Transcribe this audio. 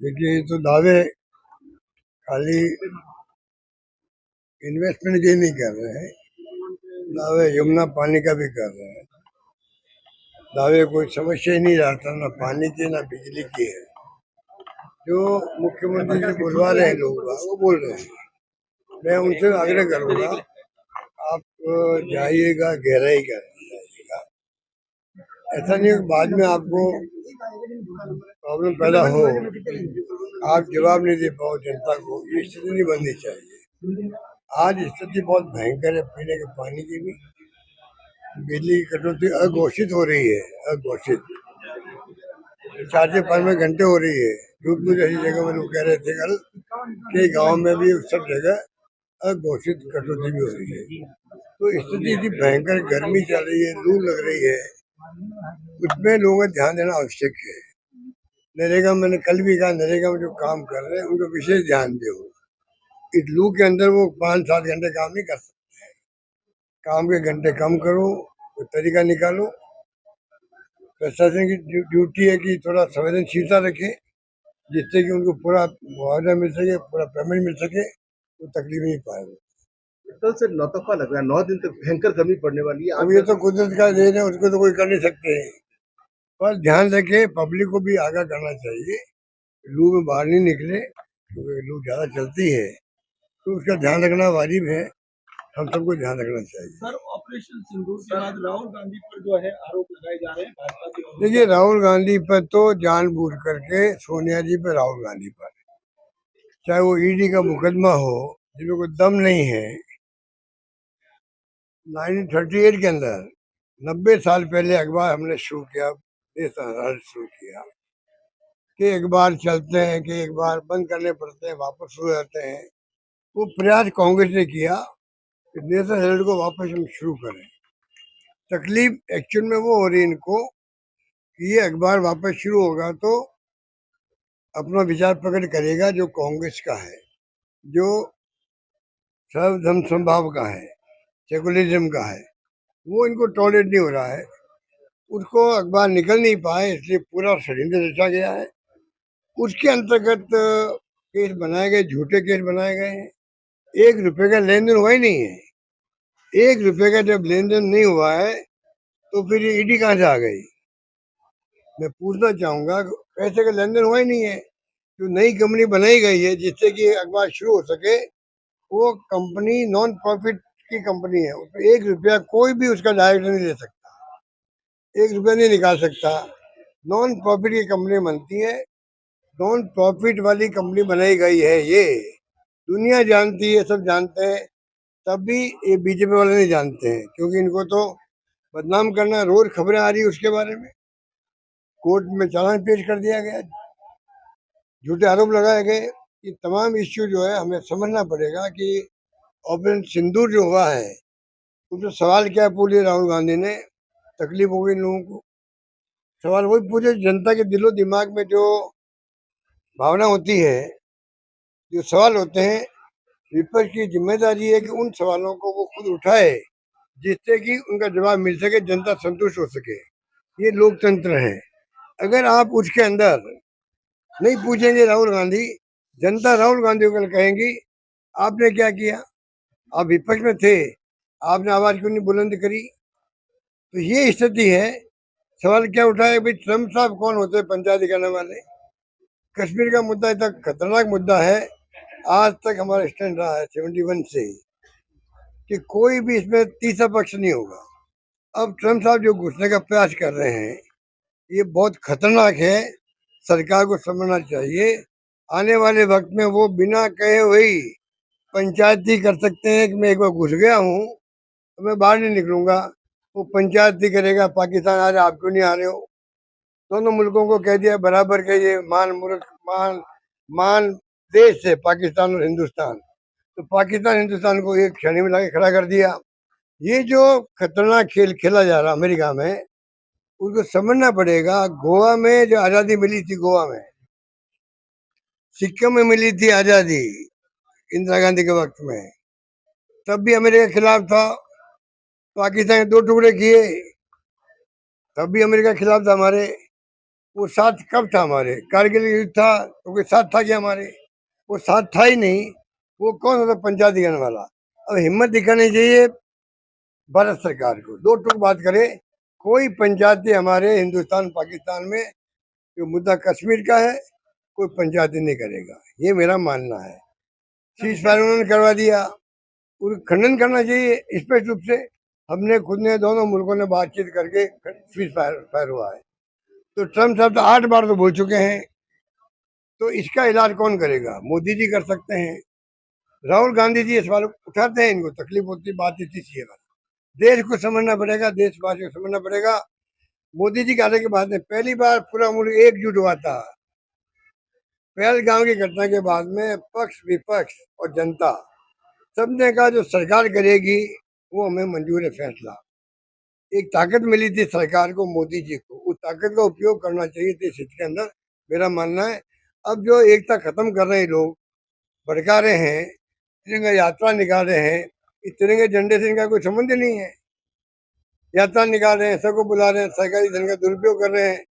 देखिए, ये तो दावे खाली इन्वेस्टमेंट के नहीं कर रहे हैं, दावे यमुना पानी का भी कर रहे हैं। दावे कोई समस्या ही नहीं रहता, ना पानी की ना बिजली की है। जो मुख्यमंत्री जी बुलवा रहे हैं लोग वो बोल रहे हैं। मैं उनसे आग्रह करूंगा, आप जाइएगा, गहराई कर जाइएगा। ऐसा नहीं कि बाद में आपको प्रॉब्लम पैदा हो, आप जवाब नहीं दे पाओ जनता को। ये स्थिति नहीं बननी चाहिए। आज स्थिति बहुत भयंकर है, पीने के पानी की भी। बिजली की कटौती अघोषित हो रही है, अघोषित 4 से 5 घंटे हो रही है। जोधपुर जैसी जगह में लोग कह रहे थे कल कि गांव में भी सब जगह अघोषित कटौती भी हो रही है। तो स्थिति इतनी भयंकर, गर्मी चल रही है, लू लग रही है, उसमें लोगों का ध्यान देना आवश्यक है। नरेगा, मैंने कल भी कहा, नरेगा में जो काम कर रहे हैं उनको विशेष ध्यान दो। इस लू के अंदर वो 5-7 घंटे काम नहीं कर सकते। काम के घंटे कम करो, कोई तरीका निकालो। प्रशासन की ड्यूटी है कि थोड़ा संवेदनशीलता रखे, जिससे कि उनको पूरा मुआवजा मिल सके, पूरा पेमेंट मिल सके, तो तकलीफ नहीं पाएगा। कल से नौतपा लग रहा है, 9 दिन तक भयंकर गर्मी पड़ने वाली है। अब ये तो कुदरत का देन है, उसको तो कोई कर नहीं सकते हैं। पर ध्यान रखे, पब्लिक को भी आगाह करना चाहिए, लू में बाहर नहीं निकले, क्योंकि लू ज्यादा चलती है, तो उसका ध्यान रखना वाजिब है। हम सबको ध्यान रखना चाहिए। सर, ऑपरेशन सिंदूर के बाद राहुल गांधी पर जो है आरोप लगाए जा रहे हैं भाजपा की ओर से। देखिए, राहुल गांधी पर तो जानबूझ करके सोनिया जी पर, राहुल गांधी पर, चाहे वो ईडी का मुकदमा हो, जिसमें कोई दम नहीं है। 1938 के अंदर 90 साल पहले अखबार हमने शुरू किया, शुरू किया कि एक बार चलते हैं, कि एक बार बंद करने पड़ते हैं, वापस शुरू जाते हैं। वो प्रयास कांग्रेस ने किया कि नेशनल हेराल्ड को वापस हम शुरू करें। तकलीफ एक्चुअल में वो हो रही इनको कि ये अखबार वापस शुरू होगा तो अपना विचार प्रकट करेगा जो कांग्रेस का है, जो सर्वधर्म समभाव का है, सेकुलरिज्म का है, वो इनको टॉलरेट नहीं हो रहा है। उसको अखबार निकल नहीं पाए, इसलिए पूरा षड्यंत्र रचा गया है। उसके अंतर्गत केस बनाए गए, झूठे केस बनाए गए हैं। 1 रुपए का लेन देन हुआ ही नहीं है। 1 रुपए का जब लेन देन नहीं हुआ है, तो फिर ये ईडी कहाँ से आ गई? मैं पूछना चाहूंगा, पैसे का लेन देन हुआ ही नहीं है। जो नई कंपनी बनाई गई है जिससे कि अखबार शुरू हो सके, वो कंपनी नॉन प्रॉफिट की कंपनी है। उसमें 1 रुपया कोई भी उसका डायरेक्टर नहीं ले सकता, 1 रुपया नहीं निकाल सकता। नॉन प्रॉफिट की कंपनी बनती है, नॉन प्रॉफिट वाली कंपनी बनाई गई है। ये दुनिया जानती है, सब जानते हैं, तब भी ये बीजेपी वाले नहीं जानते हैं, क्योंकि इनको तो बदनाम करना, रोज खबरें आ रही है उसके बारे में। कोर्ट में चालान पेश कर दिया गया, झूठे आरोप लगाए गए। ये तमाम इश्यू जो है हमें समझना पड़ेगा कि ऑपरेशन सिंदूर जो हुआ है, उसमें सवाल क्या पूछे राहुल गांधी ने, तकलीफ हो गई लोगों को। सवाल वही पूछे, जनता के दिलो दिमाग में जो भावना होती है, जो सवाल होते हैं, विपक्ष की जिम्मेदारी है कि उन सवालों को वो खुद उठाए, जिससे कि उनका जवाब मिल सके, जनता संतुष्ट हो सके। ये लोकतंत्र है। अगर आप उसके अंदर नहीं पूछेंगे राहुल गांधी, जनता राहुल गांधी को कल कहेंगी आपने क्या किया, आप विपक्ष में थे, आपने आवाज क्यों नहीं बुलंद करी। तो ये स्थिति है। सवाल क्या उठाए भाई, ट्रम्प साहब कौन होते हैं पंचायती करने वाले? कश्मीर का मुद्दा इतना खतरनाक मुद्दा है, आज तक हमारा स्टैंड रहा है 71 से कि कोई भी इसमें तीसरा पक्ष नहीं होगा। अब ट्रम्प साहब जो घुसने का प्रयास कर रहे हैं, ये बहुत खतरनाक है। सरकार को समझना चाहिए, आने वाले वक्त में वो बिना कहे वही पंचायती कर सकते हैं कि मैं एक बार घुस गया हूँ तो मैं बाहर नहीं निकलूंगा। वो पंचायती करेगा, पाकिस्तान आ रहे, आप क्यों नहीं आ रहे हो? दोनों मुल्कों को कह दिया बराबर के, ये मान मुल्क, मान मान देश है पाकिस्तान और हिंदुस्तान। तो पाकिस्तान हिंदुस्तान को एक क्षण में लाके खड़ा कर दिया। ये जो खतरनाक खेल खेला जा रहा अमेरिका में, उसको समझना पड़ेगा। गोवा में जो आजादी मिली थी, गोवा में, सिक्किम में मिली थी आजादी इंदिरा गांधी के वक्त में, तब भी अमेरिका के खिलाफ था। पाकिस्तान के 2 टुकड़े किए, तब भी अमेरिका के खिलाफ था हमारे। वो साथ कब था हमारे? कारगिल युद्ध था तो कोई साथ था क्या हमारे? वो साथ था ही नहीं। वो कौन सा पंचायत दिखाने वाला? अब हिम्मत दिखानी चाहिए भारत सरकार को। दो टूक बात करे, कोई पंचायती हमारे हिंदुस्तान पाकिस्तान में जो मुद्दा कश्मीर का है, कोई पंचायती नहीं करेगा, ये मेरा मानना है। सीज फायर उन्होंने करवा दिया, और खंडन करना चाहिए स्पष्ट रूप से। हमने खुद ने दोनों मुल्कों ने बातचीत करके सीज फायर हुआ है। तो ट्रम्प साहब तो 8 बार तो बोल चुके हैं, तो इसका इलाज कौन करेगा? मोदी जी कर सकते हैं, राहुल गांधी जी इस सवाल उठाते हैं, इनको तकलीफ होती, बात इतनी सी है बस। देश को समझना पड़ेगा, देशवासियों को समझना पड़ेगा। मोदी जी के आने के बाद में पहली बार पूरा मुल्क एकजुट हुआ था। पहलगाम की घटना के बाद में पक्ष विपक्ष और जनता सबने कहा जो सरकार करेगी वो हमें मंजूर है फैसला। एक ताकत मिली थी सरकार को, मोदी जी को, उस ताकत का उपयोग करना चाहिए देश हित के अंदर, मेरा मानना है। अब जो एकता खत्म कर रहे हैं लोग, भड़का रहे हैं, तिरंगा यात्रा निकाल रहे हैं, इस तिरंगे झंडे से इनका कोई संबंध नहीं है। यात्रा निकाल रहे हैं, सबको बुला रहे हैं, सरकारी धन का दुरुपयोग कर रहे हैं।